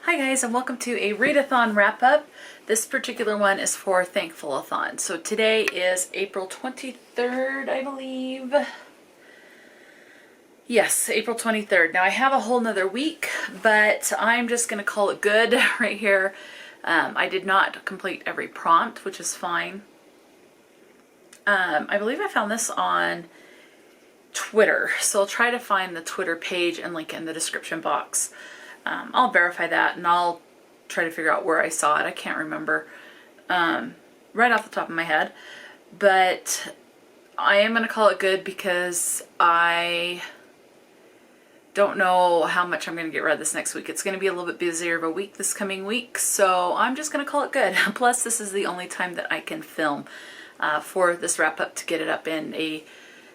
Hi guys, and welcome to a readathon wrap-up. This particular one is for ThankfulAthon. So today is April 23rd, I believe. Yes, April 23rd. Now I have a whole nother week, but I'm just going to call it good right here. I did not complete every prompt, which is fine. I believe I found this on Twitter, so I'll try to find the Twitter page and link in the description box. I'll verify that and I'll try to figure out where I saw it. I can't remember right off the top of my head, but I am going to call it good because I don't know how much I'm going to get read this next week. It's going to be a little bit busier of a week this coming week, so I'm just going to call it good. Plus, this is the only time that I can film for this wrap-up to get it up in a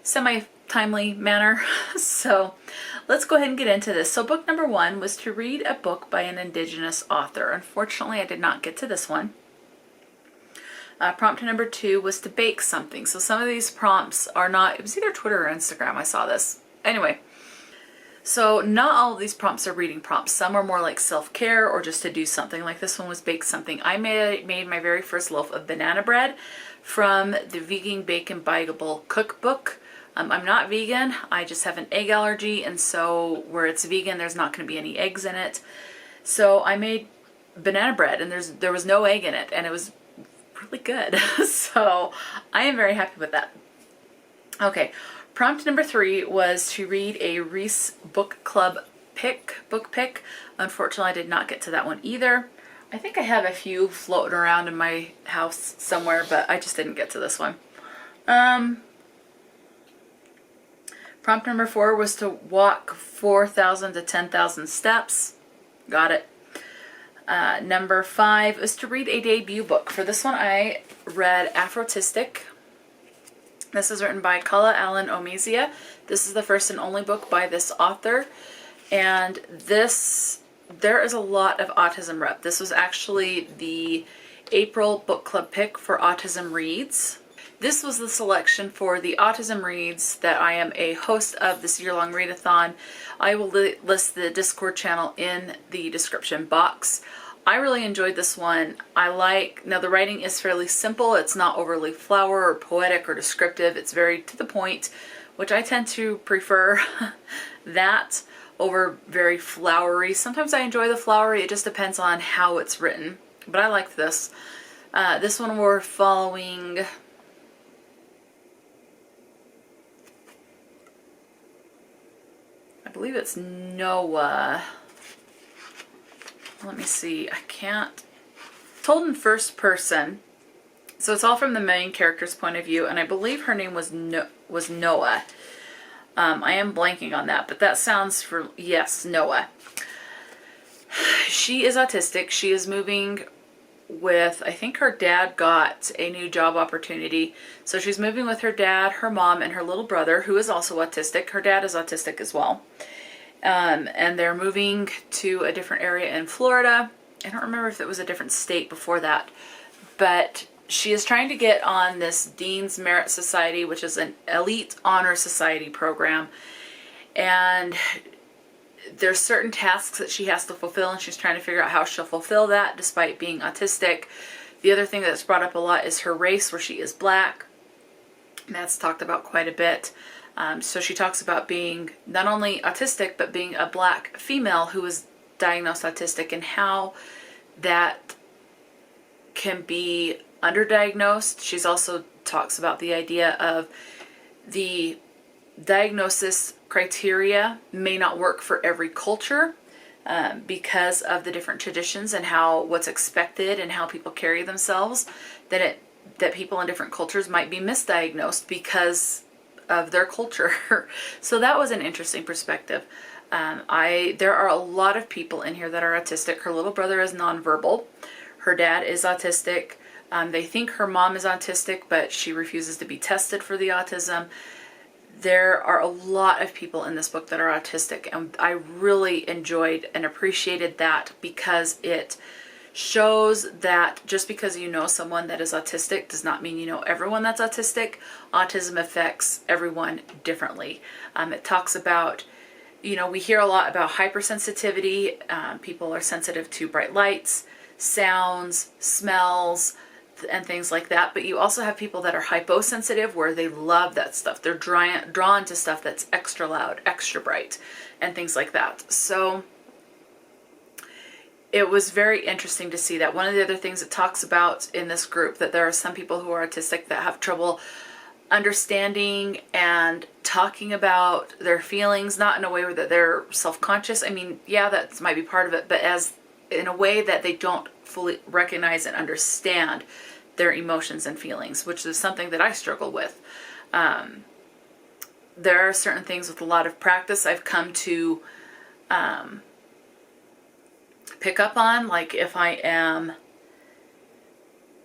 semi-timely manner. So let's go ahead and get into this. So book number one was to read a book by an Indigenous author. Unfortunately, I did not get to this one. Prompt number two was to bake something. So some of these prompts are not, it was either Twitter or Instagram I saw this. Anyway, so not all of these prompts are reading prompts. Some are more like self-care or just to do something. Like this one was bake something. I made my very first loaf of banana bread from the Vegan Bacon Bikeable cookbook. I'm not vegan, I just have an egg allergy, and so where it's vegan there's not going to be any eggs in it. So I made banana bread and there was no egg in it, and it was really good. So I am very happy with that. Okay, prompt number three was to read a Reese Book Club book pick. Unfortunately, I did not get to that one either. I think I have a few floating around in my house somewhere, but I just didn't get to this one. Prompt number four was to walk 4,000 to 10,000 steps. Got it. Number five was to read a debut book. For this one, I read Afrotistic. This is written by Omeiza. This is the first and only book by this author. And there is a lot of autism rep. This was actually the April book club pick for Autism Reads. This was the selection for the Autism Reads that I am a host of this year-long readathon. I will list the Discord channel in the description box. I really enjoyed this one. Now the writing is fairly simple. It's not overly flower or poetic or descriptive. It's very to the point, which I tend to prefer that over very flowery. Sometimes I enjoy the flowery. It just depends on how it's written. But I liked this. This one we're following... I believe it's Noah. Let me see. I can't. Told in first person. So it's all from the main character's point of view, and I believe her name was Noah. I am blanking on that, but that sounds yes, Noah. She is autistic. She is moving with, I think her dad got a new job opportunity. So she's moving with her dad, her mom, and her little brother, who is also autistic. Her dad is autistic as well. And they're moving to a different area in Florida. I don't remember if it was a different state before that. But she is trying to get on this Dean's Merit Society, which is an elite honor society program. And there's certain tasks that she has to fulfill, and she's trying to figure out how she'll fulfill that despite being autistic. The other thing that's brought up a lot is her race, where she is black. And that's talked about quite a bit. So she talks about being not only autistic, but being a black female who is diagnosed autistic, and how that can be underdiagnosed. She's also talks about the idea of the diagnosis criteria may not work for every culture because of the different traditions and what's expected and how people carry themselves, that people in different cultures might be misdiagnosed because of their culture. So that was an interesting perspective. There are a lot of people in here that are autistic. Her little brother is nonverbal. Her dad is autistic. They think her mom is autistic, but she refuses to be tested for the autism. There are a lot of people in this book that are autistic, and I really enjoyed and appreciated that, because it shows that just because you know someone that is autistic does not mean you know everyone that's autistic. Autism affects everyone differently. It talks about You know, we hear a lot about hypersensitivity. People are sensitive to bright lights, sounds, smells, and things like that. But you also have people that are hyposensitive, where they love that stuff. They're drawn to stuff that's extra loud, extra bright, and things like that. So it was very interesting to see that. One of the other things it talks about in this group, that there are some people who are autistic that have trouble understanding and talking about their feelings, not in a way that they're self-conscious. I mean, yeah, that might be part of it, but as in a way that they don't fully recognize and understand their emotions and feelings, which is something that I struggle with. There are certain things with a lot of practice I've come to pick up on, like if I am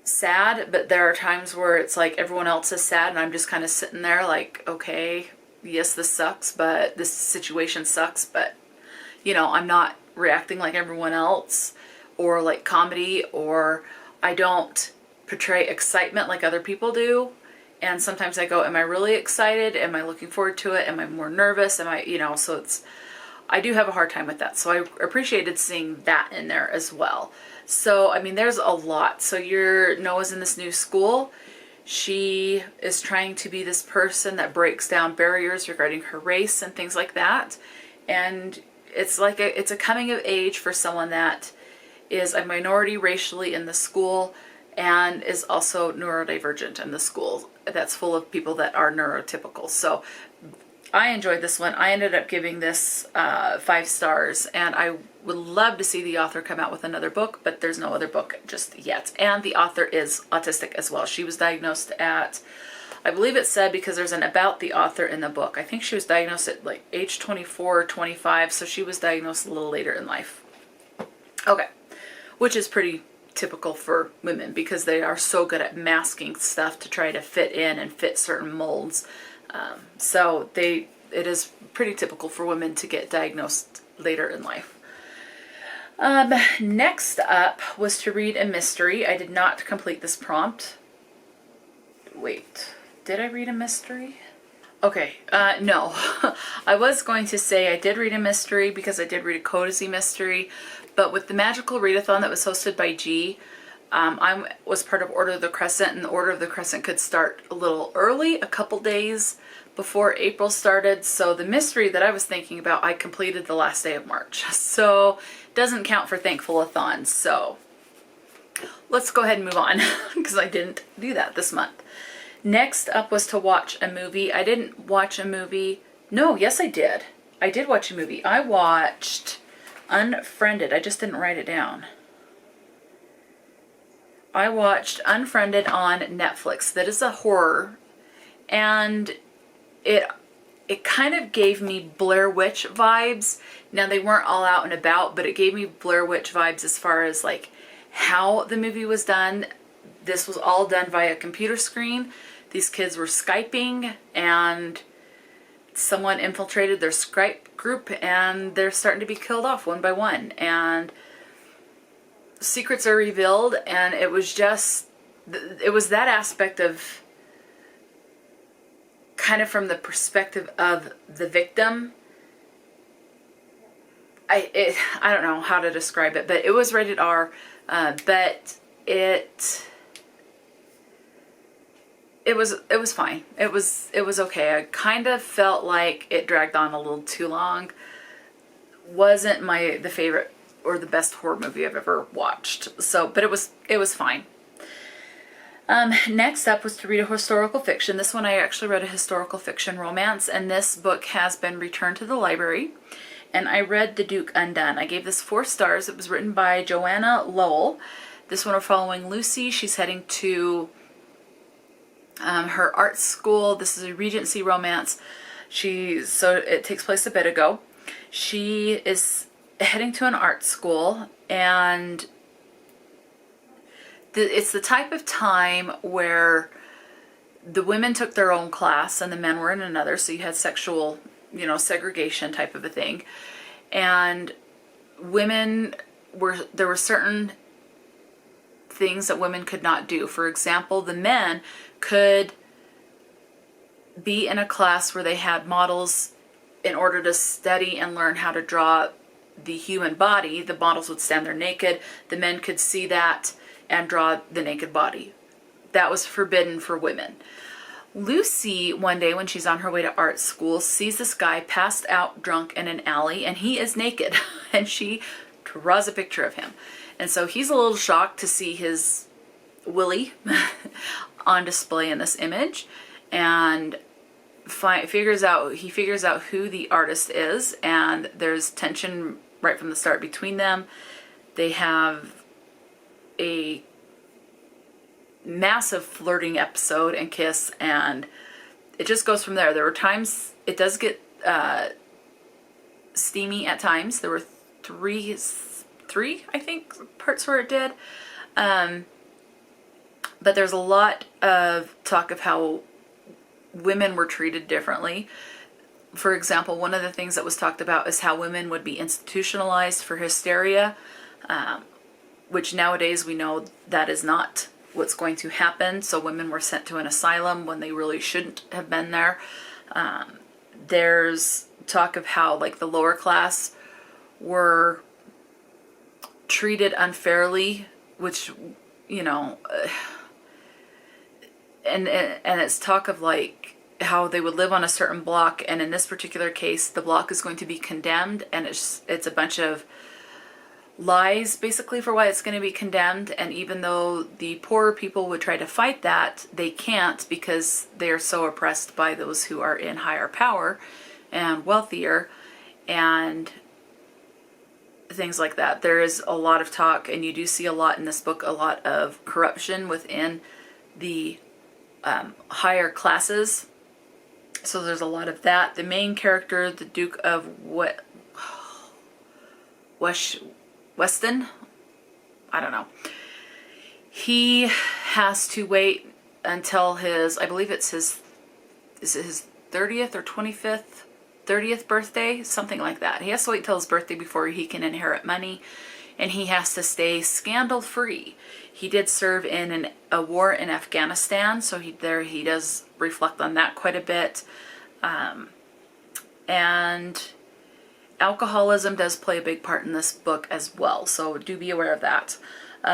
sad, but there are times where it's like everyone else is sad and I'm just kind of sitting there like, okay, yes, this sucks, but this situation sucks, but you know, I'm not reacting like everyone else, or like comedy, or I don't portray excitement like other people do. And sometimes I go, am I really excited? Am I looking forward to it? Am I more nervous? Am I, you know, so I do have a hard time with that. So I appreciated seeing that in there as well. So, I mean, there's a lot. So Noah's in this new school. She is trying to be this person that breaks down barriers regarding her race and things like that. And it's like it's a coming of age for someone that is a minority racially in the school and is also neurodivergent in the school that's full of people that are neurotypical. So I enjoyed this one. I ended up giving this 5 stars, and I would love to see the author come out with another book, but there's no other book just yet. And the author is autistic as well. She was diagnosed at, I believe it said, because there's an about the author in the book, I think she was diagnosed at like age 24 or 25, so she was diagnosed a little later in life. Okay, which is pretty typical for women because they are so good at masking stuff to try to fit in and fit certain molds. So it is pretty typical for women to get diagnosed later in life. Next up was to read a mystery. I did not complete this prompt. Wait, did I read a mystery? Okay, no. I was going to say I did read a mystery because I did read a cozy mystery, but with the magical readathon that was hosted by G, I was part of Order of the Crescent, and the Order of the Crescent could start a little early, a couple days before April started. So the mystery that I was thinking about, I completed the last day of March. So it doesn't count for ThankfulAthon. So let's go ahead and move on because I didn't do that this month. Next up was to watch a movie. I didn't watch a movie. No, yes I did. I did watch a movie. I watched Unfriended. I just didn't write it down. I watched Unfriended on Netflix. That is a horror, and it kind of gave me Blair Witch vibes. Now, they weren't all out and about, but it gave me Blair Witch vibes as far as like how the movie was done. This was all done via computer screen. These kids were Skyping, and someone infiltrated their Skype group, and they're starting to be killed off one by one, and secrets are revealed. And it was that aspect of kind of from the perspective of the victim. I don't know how to describe it, but it was rated R, but it was fine. It was okay. I kind of felt like it dragged on a little too long. Wasn't the favorite or the best horror movie I've ever watched. So, but it was fine. Next up was to read a historical fiction. This one I actually read a historical fiction romance, and this book has been returned to the library. And I read The Duke Undone. I gave this 4 stars. It was written by Joanna Lowell. This one we're following Lucy. She's heading to her art school. This is a Regency romance. So it takes place a bit ago. She is heading to an art school, and it's the type of time where the women took their own class and the men were in another, so you had sexual, segregation type of a thing. And there were certain things that women could not do. For example, the men could be in a class where they had models in order to study and learn how to draw the human body, the models would stand there naked. The men could see that and draw the naked body. That was forbidden for women. Lucy, one day when she's on her way to art school, sees this guy passed out drunk in an alley, and he is naked, and she draws a picture of him. And so he's a little shocked to see his willy on display in this image, and he figures out who the artist is, and there's tension right from the start between them. They have a massive flirting episode and kiss, and it just goes from there. There were times it does get steamy at times. There were three I think parts where it did, but there's a lot of talk of how women were treated differently. For example, one of the things that was talked about is how women would be institutionalized for hysteria, which nowadays we know that is not what's going to happen. So women were sent to an asylum when they really shouldn't have been there. There's talk of how like the lower class were treated unfairly, which, you know, and it's talk of like how they would live on a certain block, and in this particular case the block is going to be condemned, and it's a bunch of lies basically for why it's going to be condemned. And even though the poorer people would try to fight that, they can't, because they are so oppressed by those who are in higher power and wealthier and things like that. There is a lot of talk, and you do see a lot in this book, a lot of corruption within the higher classes. So there's a lot of that. The main character, the Duke of Weston, I don't know. He has to wait until his, I believe it's his, is it his 30th or 30th birthday? Something like that. He has to wait till his birthday before he can inherit money, and he has to stay scandal free. He did serve in a war in Afghanistan, so he does reflect on that quite a bit. And alcoholism does play a big part in this book as well, so do be aware of that.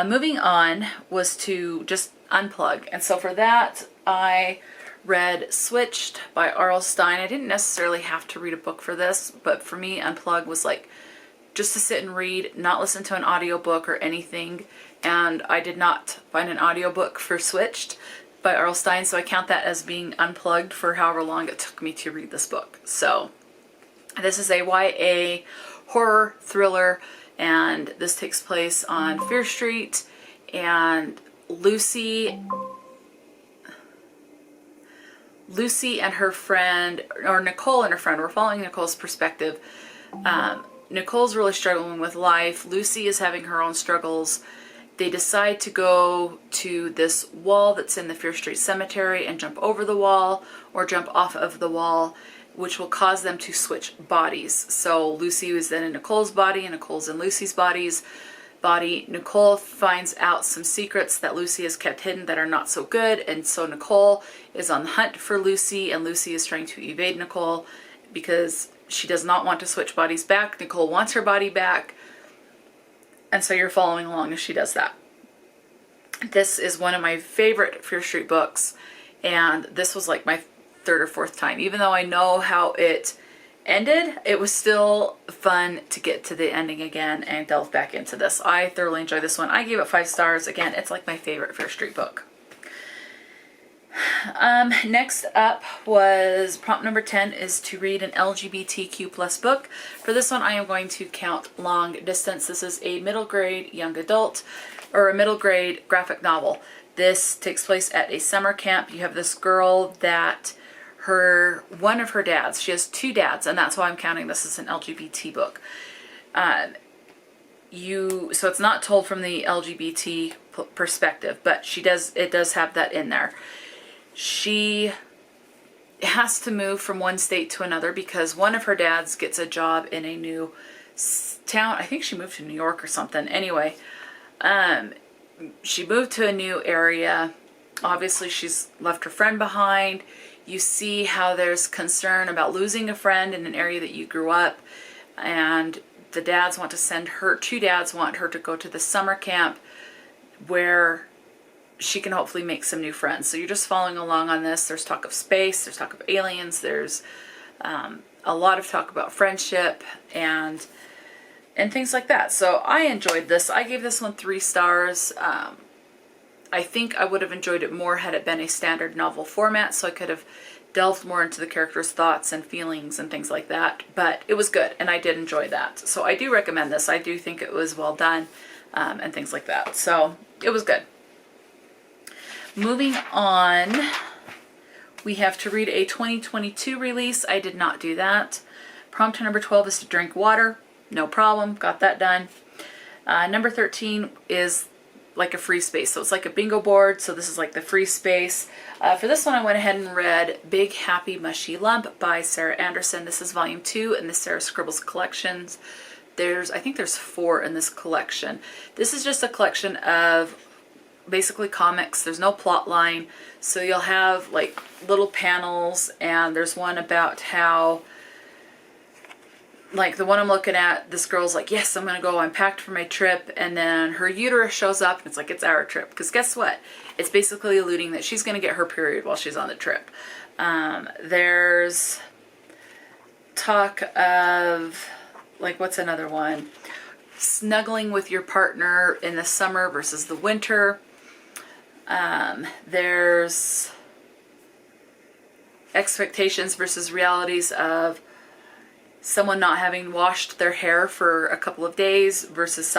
Moving on was to just unplug, and so for that I read Switched by R.L. Stine. I didn't necessarily have to read a book for this, but for me unplug was like just to sit and read, not listen to an audiobook or anything, and I did not find an audiobook for Switched by R.L. Stine, so I count that as being unplugged for however long it took me to read this book. So this is a YA horror thriller, and this takes place on Fear Street, and Lucy and her friend, or Nicole and her friend, we're following Nicole's perspective. Nicole's really struggling with life. Lucy is having her own struggles. They decide to go to this wall that's in the Fear Street Cemetery and jump over the wall or jump off of the wall, which will cause them to switch bodies. So Lucy is then in Nicole's body and Nicole's in Lucy's body. Nicole finds out some secrets that Lucy has kept hidden that are not so good, and so Nicole is on the hunt for Lucy, and Lucy is trying to evade Nicole because she does not want to switch bodies back. Nicole wants her body back, and so you're following along as she does that. This is one of my favorite Fear Street books, and this was like my third or fourth time. Even though I know how it ended, it was still fun to get to the ending again and delve back into this. I thoroughly enjoyed this one. I gave it 5 stars. Again, it's like my favorite Fear Street book. Next up was prompt number 10 is to read an LGBTQ plus book. For this one, I am going to count Long Distance. This is a middle grade young adult, or a middle grade graphic novel. This takes place at a summer camp. You have this girl that one of her dads, she has 2 dads, and that's why I'm counting this as an LGBT book. So it's not told from the LGBT perspective, but it does have that in there. She has to move from one state to another because one of her dads gets a job in a new town. I think she moved to New York or something. Anyway, she moved to a new area. Obviously, she's left her friend behind. You see how there's concern about losing a friend in an area that you grew up, and the dads want to send her, two dads want her to go to the summer camp where she can hopefully make some new friends. So you're just following along on this. There's talk of space, there's talk of aliens, there's a lot of talk about friendship and things like that. So I enjoyed this. I gave this one 3 stars. I think I would have enjoyed it more had it been a standard novel format, so I could have delved more into the characters' thoughts and feelings and things like that. But it was good, and I did enjoy that. So I do recommend this. I do think it was well done and things like that. So it was good. Moving on, we have to read a 2022 release. I did not do that. Prompt number 12 is to drink water. No problem. Got that done. Number 13 is like a free space. So it's like a bingo board. So this is like the free space. For this one, I went ahead and read Big Happy Mushy Lump by Sarah Andersen. This is volume 2 in the Sarah Scribbles collections. I think there's 4 in this collection. This is just a collection of basically comics. There's no plot line. So you'll have like little panels, and there's one about how, like the one I'm looking at, this girl's like, yes, I'm going to go. I'm packed for my trip. And then her uterus shows up and it's like, it's our trip. Because guess what? It's basically alluding that she's going to get her period while she's on the trip. There's talk of, like, what's another one? Snuggling with your partner in the summer versus the winter. There's expectations versus realities of someone not having washed their hair for a couple of days versus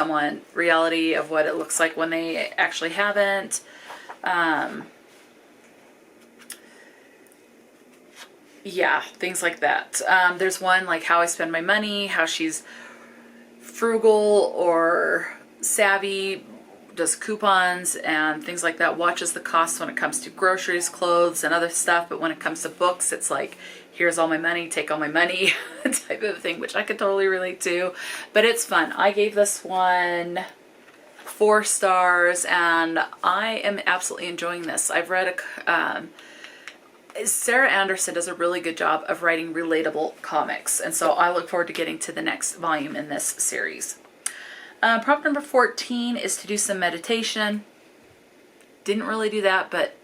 reality of what it looks like when they actually haven't. Yeah, things like that. There's one like how I spend my money, how she's frugal or savvy, does coupons and things like that, watches the costs when it comes to groceries, clothes, and other stuff. But when it comes to books, it's like, here's all my money, take all my money type of thing, which I could totally relate to. But it's fun. I gave this one 4 stars, and I am absolutely enjoying this. I've read Sarah Andersen does a really good job of writing relatable comics, and so I look forward to getting to the next volume in this series. Prompt number 14 is to do some meditation. Didn't really do that, but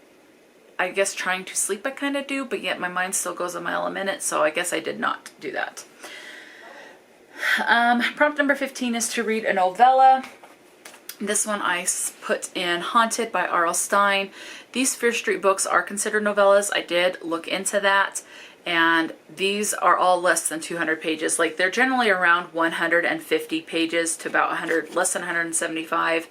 I guess trying to sleep I kind of do, but yet my mind still goes a mile a minute, so I guess I did not do that. Prompt number 15 is to read a novella. This one I put in Haunted by R.L. Stine. These Fear Street books are considered novellas. I did look into that, and these are all less than 200 pages. Like, they're generally around 150 pages to about 100, less than 175.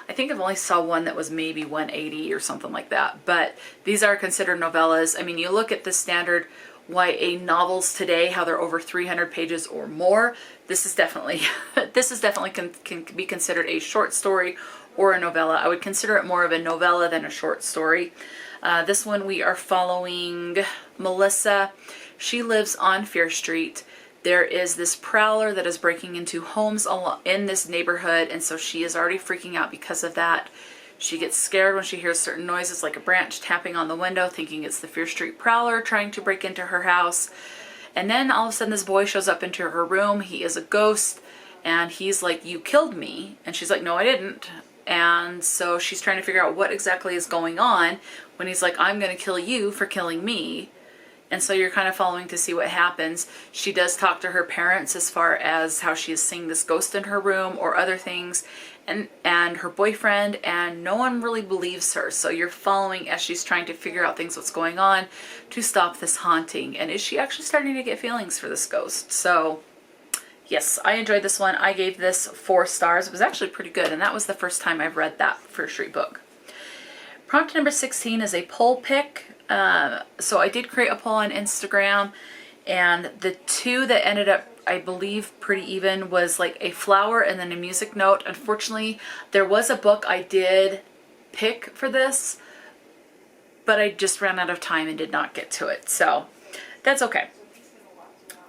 I think I've only saw one that was maybe 180 or something like that, but these are considered novellas. I mean, you look at the standard YA novels today, how they're over 300 pages or more. This is definitely can be considered a short story or a novella. I would consider it more of a novella than a short story. This one we are following Melissa. She lives on Fear Street. There is this prowler that is breaking into homes in this neighborhood, and so she is already freaking out because of that. She gets scared when she hears certain noises like a branch tapping on the window, thinking it's the Fear Street prowler trying to break into her house. And then all of a sudden this boy shows up into her room. He is a ghost, and he's like, "You killed me." And she's like, "No, I didn't." And so she's trying to figure out what exactly is going on when he's like, "I'm going to kill you for killing me." And so you're kind of following to see what happens. She does talk to her parents as far as how she is seeing this ghost in her room or other things, and her boyfriend, and no one really believes her. So you're following as she's trying to figure out what's going on to stop this haunting. And is she actually starting to get feelings for this ghost? So yes, I enjoyed this one. I gave this 4 stars. It was actually pretty good, and that was the first time I've read that Fear Street book. Prompt number 16 is a poll pick. So I did create a poll on Instagram, and the 2 that ended up, I believe, pretty even was like a flower and then a music note. Unfortunately, there was a book I did pick for this, but I just ran out of time and did not get to it. So that's okay.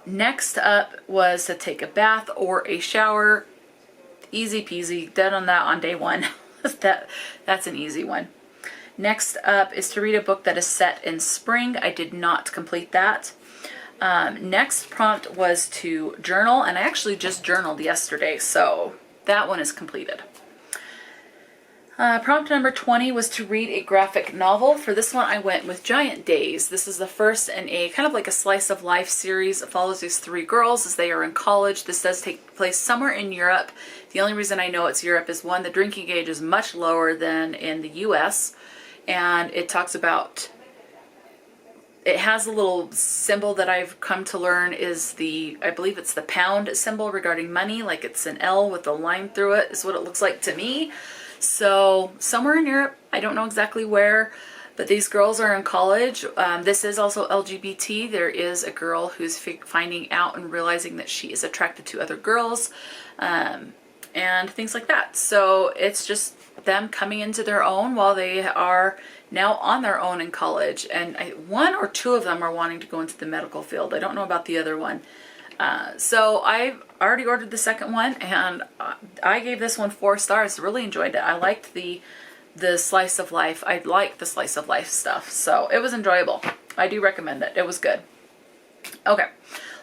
Next up was to take a bath or a shower. Easy peasy. Done on that on day 1. That's an easy one. Next up is to read a book that is set in spring. I did not complete that. Next prompt was to journal, and I actually just journaled yesterday, so that one is completed. Prompt number 20 was to read a graphic novel. For this one, I went with Giant Days. This is the first in a kind of like a slice of life series. It follows these three girls as they are in college. This does take place somewhere in Europe. The only reason I know it's Europe is, one, the drinking age is much lower than in the US, and it talks about, it has a little symbol that I've come to learn is I believe it's the pound symbol regarding money, like it's an L with a line through it is what it looks like to me. So somewhere in Europe, I don't know exactly where, but these girls are in college. This is also LGBT. There is a girl who's finding out and realizing that she is attracted to other girls, and things like that. So it's just them coming into their own while they are now on their own in college. And one or two of them are wanting to go into the medical field. I don't know about the other one. So I've already ordered the second one, and I gave this one 4 stars. Really enjoyed it. I liked the slice of life. I like the slice of life stuff, so it was enjoyable. I do recommend it. It was good. Okay,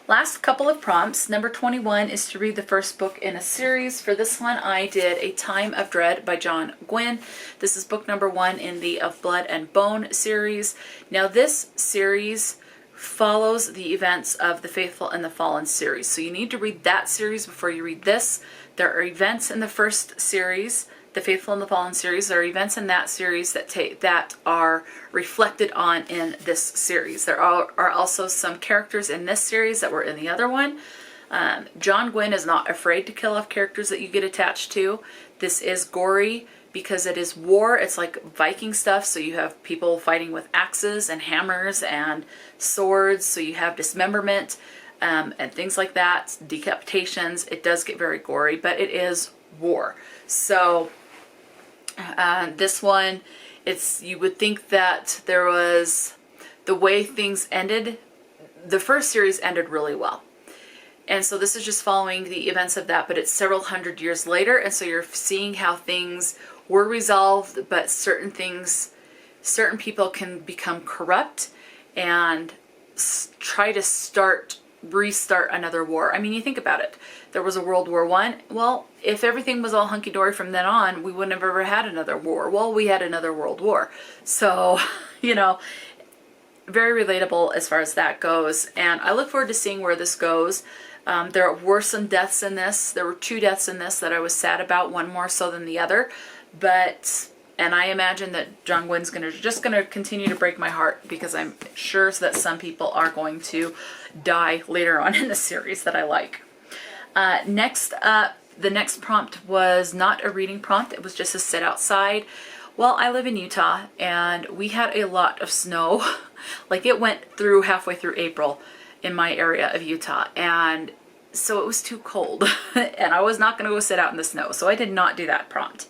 last couple of prompts. Number 21 is to read the first book in a series. For this one, I did A Time of Dread by Gwynne. This is book number 1 in the Of Blood and Bone series. Now, this series follows the events of the Faithful and the Fallen series. So you need to read that series before you read this. There are events in the first series, the Faithful and the Fallen series. There are events in that series that are reflected on in this series. There are also some characters in this series that were in the other one. Gwynne is not afraid to kill off characters that you get attached to. This is gory because it is war. It's like Viking stuff, so you have people fighting with axes and hammers and swords, so you have dismemberment and things like that, decapitations. It does get very gory, but it is war. So this one, you would think that there was, the way things ended, the first series ended really well. And so this is just following the events of that, but it's several hundred years later, and so you're seeing how things were resolved, but certain people can become corrupt and try to restart another war. I mean, you think about it. There was a World War I. Well, if everything was all hunky-dory from then on, we wouldn't have ever had another war. Well, we had another World War. So, you know, very relatable as far as that goes. And I look forward to seeing where this goes. There were some deaths in this. There were 2 deaths in this that I was sad about, one more so than the other. And I imagine that Gwynne's just gonna continue to break my heart, because I'm sure that some people are going to die later on in the series that I like. Next up, the next prompt was not a reading prompt. It was just a sit outside. Well, I live in Utah, and we had a lot of snow. Like, it went through halfway through April in my area of Utah, and so it was too cold, and I was not going to go sit out in the snow, so I did not do that prompt.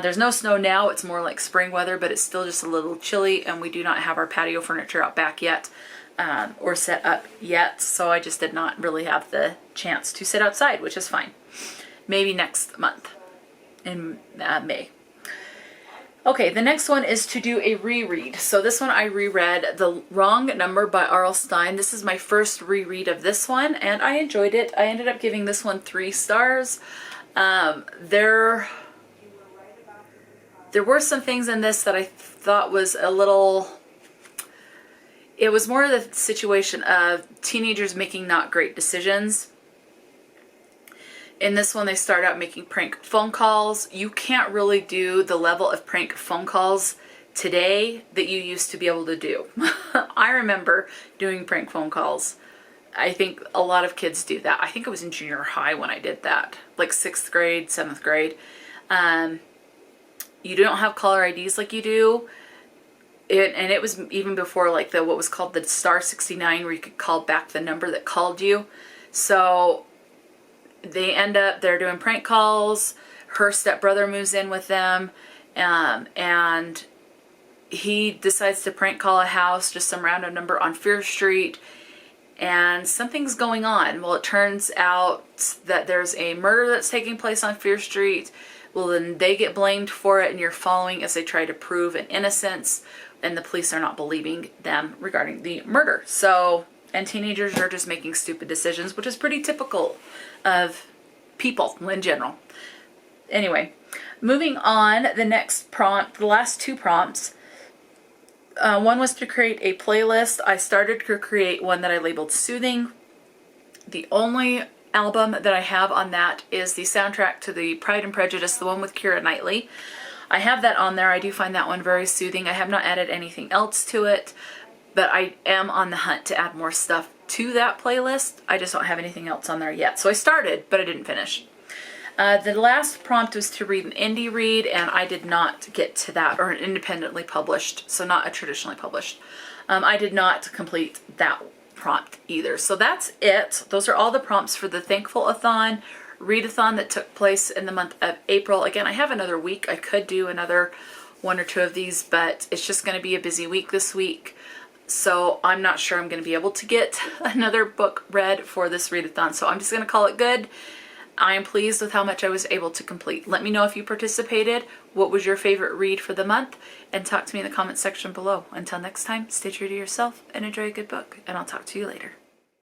There's no snow now. It's more like spring weather, but it's still just a little chilly, and we do not have our patio furniture out back yet, or set up yet, so I just did not really have the chance to sit outside, which is fine. Maybe next month in May. Okay, the next one is to do a reread. So this one I reread The Wrong Number by R.L. Stine. This is my first reread of this one, and I enjoyed it. I ended up giving this one 3 stars. There were some things in this that I thought was a little... It was more of the situation of teenagers making not great decisions. In this one, they start out making prank phone calls. You can't really do the level of prank phone calls today that you used to be able to do. I remember doing prank phone calls. I think a lot of kids do that. I think I was in junior high when I did that, like 6th grade, 7th grade. You don't have caller IDs like you do. And it was even before like what was called the star 69, where you could call back the number that called you. So they're doing prank calls. Her stepbrother moves in with them, and he decides to prank call a house, just some random number on Fear Street, and something's going on. Well, it turns out that there's a murder that's taking place on Fear Street. well, then they get blamed for it, and you're following as they try to prove an innocence, and the police are not believing them regarding the murder. So, and teenagers are just making stupid decisions, which is pretty typical of people in general. Anyway, moving on, the next prompt, the last two prompts, one was to create a playlist. I started to create one that I labeled Soothing. The only album that I have on that is the soundtrack to the Pride and Prejudice, the one with Keira Knightley. I have that on there. I do find that one very soothing. I have not added anything else to it, but I am on the hunt to add more stuff to that playlist. I just don't have anything else on there yet. So I started, but I didn't finish. The last prompt was to read an indie read, and I did not get to that, or an independently published, so not a traditionally published. I did not complete that prompt either. So that's it. Those are all the prompts for the ThankfulAthon, Readathon that took place in the month of April. Again, I have another week. I could do another one or two of these, but it's just going to be a busy week this week. So I'm not sure I'm going to be able to get another book read for this readathon. So I'm just going to call it good. I am pleased with how much I was able to complete. Let me know if you participated. What was your favorite read for the month? And talk to me in the comment section below. Until next time, stay true to yourself and enjoy a good book. And I'll talk to you later.